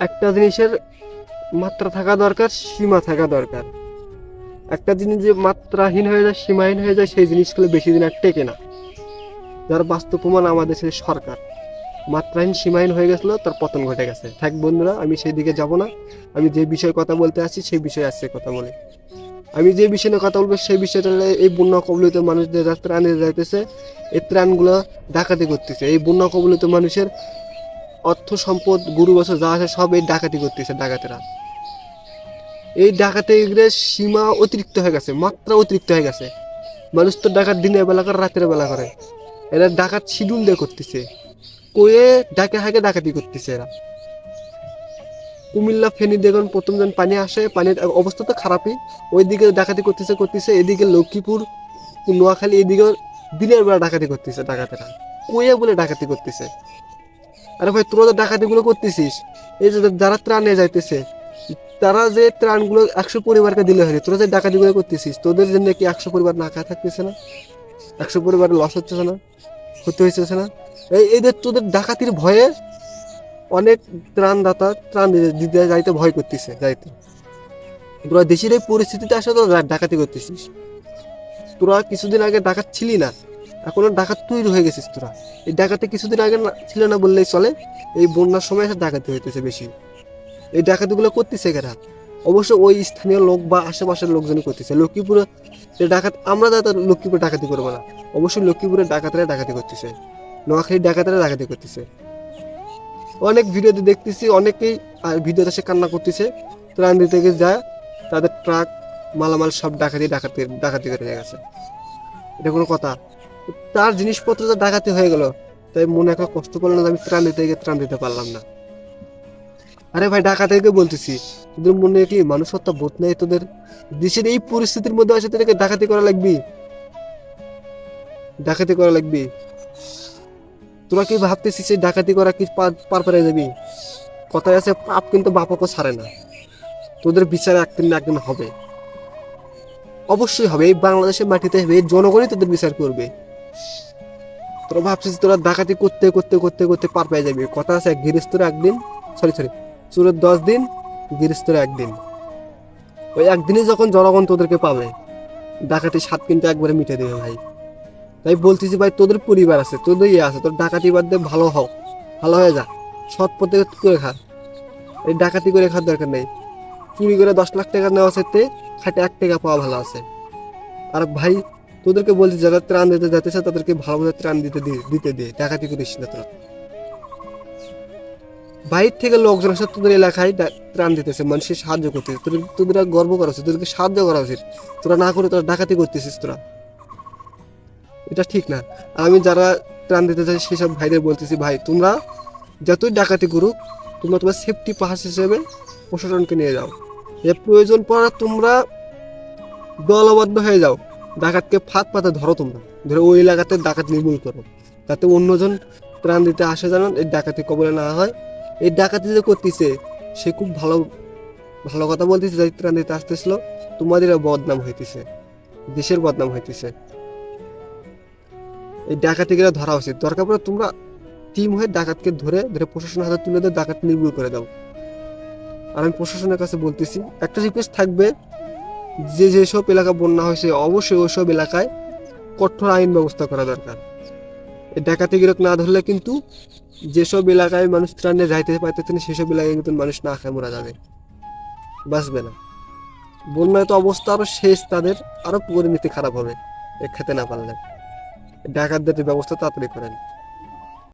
একটা জিনিসের মাত্রা থাকা দরকার, সীমা থাকা দরকার। একটা জিনিস যে মাত্রাহীন হয়ে যায়, সীমাহীন হয়ে যায়, সেই জিনিসগুলো বেশি দিন আর টেকে না। যার বাস্তব প্রমাণ আমাদের দেশের সরকার। মাত্রাহীন সীমাহীন হয়ে গেছিল, তার পতন ঘটে গেছে। থাক বন্ধুরা, আমি সেই দিকে যাব না। আমি যে বিষয়ে কথা বলতে আসছি সেই বিষয়ে আজকে কথা বলি। আমি যে বিষয় নিয়ে কথা বলবো সেই বিষয়টা হলো এই বন্যা কবলিত মানুষদের যারা ত্রাণ নিতে যাইতেছে, এই ত্রাণগুলো ডাকাতি করতেছে। এই বন্যা কবলিত মানুষের অর্থ সম্পদ গরু বছর যা আছে সব এই ডাকাতি করতেছে ডাকাতেরা। এই ডাকাতির সীমা অতিরিক্ত হয়ে গেছে, মাত্রা অতিরিক্ত হয়ে গেছে। মানুষ তো ডাকাত দিনের বেলা করে, রাতের বেলা করে। এরা ডাকাত শিডিউল দিয়ে করতেছে, কয়ে ডাকে হাঁকে ডাকাতি করতেছে এরা। কুমিল্লা ফেনী দেখুন, প্রথম যখন পানি আসে, পানির অবস্থা তো খারাপই, ওইদিকে ডাকাতি করতেছে করতেছে, এদিকে লক্ষ্মীপুর নোয়াখালী এদিকে দিনের বেলা ডাকাতি করতেছে ডাকাতেরা, কয়ে বলে ডাকাতি করতেছে। আরে ভাই, তোরা যে ডাকাতিগুলো করতেছিস, এই যে যারা ত্রাণে যাইতেছে, তারা যে ত্রাণগুলো 100 পরিবারকে দিলে হয়, তোরা যে ডাকাতিগুলো করতেছিস, তোদের জন্য কি 100 পরিবার না খায় থাকতেছে না? 100 পরিবার লস হচ্ছে না, হতে হয়েছে না? এদের তোদের ডাকাতির ভয়ে অনেক ত্রাণদাতা ত্রাণ দিতে যাইতে ভয় করতেছে যাইতে। তোরা দেশের এই পরিস্থিতিতে আসে তো ডাকাতি করতেছিস। তোরা কিছুদিন আগে ডাকাত ছিলি না, এখনো ডাকাত তৈরি হয়ে গেছিস তোরা। এই ডাকাতি কিছুদিন আগে ছিল না বললেই চলে। এই বন্যার সময় এসে ডাকাতি হইতেছে বেশি। এই ডাকাতিগুলো করতেছে কারা? অবশ্য ওই স্থানীয় লোক বা আশেপাশের লোকজনই করতেছে। লক্ষ্মীপুরে যে ডাকাত, আমরা যাতে লক্ষ্মীপুরে ডাকাতি করবো না, অবশ্যই লক্ষ্মীপুরের ডাকাতেরা ডাকাতি করতেছে, নোয়াখালীর ডাকাতেরা ডাকাতি করতেছে। অনেক ভিডিওতে দেখতেছি অনেকেই ভিডিওতে সে কান্না করতেছে, ত্রাণ দিতে গিয়ে যায়, তাদের ট্রাক মালামাল সব ডাকাতি ডাকাতি ডাকাতি করে গেছে। এটা কোনো কথা? তার জিনিসপত্র তো ডাকাতি হয়ে গেল, তাই মনে একটা কষ্ট করলো না যে আমি ত্রাণ দিতে গিয়ে ত্রাণ দিতে পারলাম না? আরে ভাই, ডাকাতিকে বলতেছি, তোদের মনে কি মানুষত্ব বোধ নেই? তোদের দেশের এই পরিস্থিতির মধ্যে আসে তোদেরকে ডাকাতি করা লাগবে? ডাকাতি করা লাগবে? তোরা কি ভাবতেছিস এই ডাকাতি করা কি পার পেরে যাবি? কথায় আছে, পাপ কিন্তু বাপকে ছাড়ে না। তোদের বিচার একদিন না একদিন হবে, অবশ্যই হবে। এই বাংলাদেশের মাটিতে হবে, এই জনগণই তোদের বিচার করবে। তোরা ভাবছিস তোরা ডাকাতি করতে করতে করতে করতে পার পেয়ে যাবি? কথা আছে, গৃহস্থর একদিন, সরি সরি, চোরের 10 দিন, গৃহস্থর একদিন। ওই একদিনই যখন জনগণ তোদেরকে পাবে, ডাকাতি স্বাদ কিন্তু একবারে মিটে দেবে ভাই। তাই বলতেছি ভাই, তোদের পরিবার আছে, তোদের ইয়ে আছে, তোর ডাকাতি বাদ দিয়ে ভালো হও, ভালো হয়ে যা, সৎ পথে করে খা। এই ডাকাতি করে খাওয়ার দরকার নেই। চুরি করে 10 লাখ টাকা নেওয়া সাথে খাটে 1 টাকা পাওয়া ভালো আছে। আর ভাই, তোদেরকে বলছি, যারা ত্রাণ দিতে যাতেছে তাদেরকে ভালোভাবে ত্রাণ দিতে দে, ডাকাতি করিস না তোরা। বাইরে থেকে লোকজন আসে তোদের এলাকায় ত্রাণ দিতেছে, মানুষের সাহায্য করতেছে, তোদের গর্ব করা উচিত, তোদেরকে সাহায্য করা উচিত। তোরা না করে তোরা ডাকাতি করতেছিস তোরা, এটা ঠিক না। আমি যারা ত্রাণ দিতে চাই সেসব ভাইদের বলতেছি, ভাই তোমরা যতই ডাকাতি করুক, তোমরা তোমার সেফটি পাস হিসেবে প্রশাসনকে নিয়ে যাও। যে প্রয়োজন পড়া তোমরা দলবদ্ধ হয়ে যাও, ডাকাতকে ফাঁদ পাতে ধরো, তোমরা ধরে ওই এলাকাতে ডাকাত নির্মূল করো, যাতে অন্যজন ত্রাণ দিতে আসে যেন এই ডাকাতি কবলে না হয়। এই ডাকাতি যে করতেছে, সে খুব ভালো ভালো কথা বলতেছে, যাই ত্রাণ দিতে আসতেছিল, তোমাদের বদনাম হইতেছে, দেশের বদনাম হইতেছে। এই ডাকাতিকে ধরা উচিত, দরকার পড়ে তোমরা টিম হয়ে ডাকাতকে ধরে ধরে প্রশাসনের হাতে তুলে দিয়ে ডাকাত নির্মূল করে দাও। আর আমি প্রশাসনের কাছে বলতেছি, একটা রিকোয়েস্ট থাকবে, যে যেসব এলাকা বন্যা হয়েছে অবশ্যই ওইসব এলাকায় কঠোর আইন ব্যবস্থা করা দরকার। এই ডাকাতি গিরক না ধরলে কিন্তু যেসব এলাকায় মানুষ ত্রাণে যাইতে পারতেছে না, সেসব এলাকায় কিন্তু মানুষ না খায় মরা যাবে, বাঁচবে না। বন্যায় তো অবস্থা আরো শেষ, তাদের আরো পরিণতি খারাপ হবে এক খেতে না পারলে। ডাকাতদের ব্যবস্থা তাড়াতাড়ি করেন।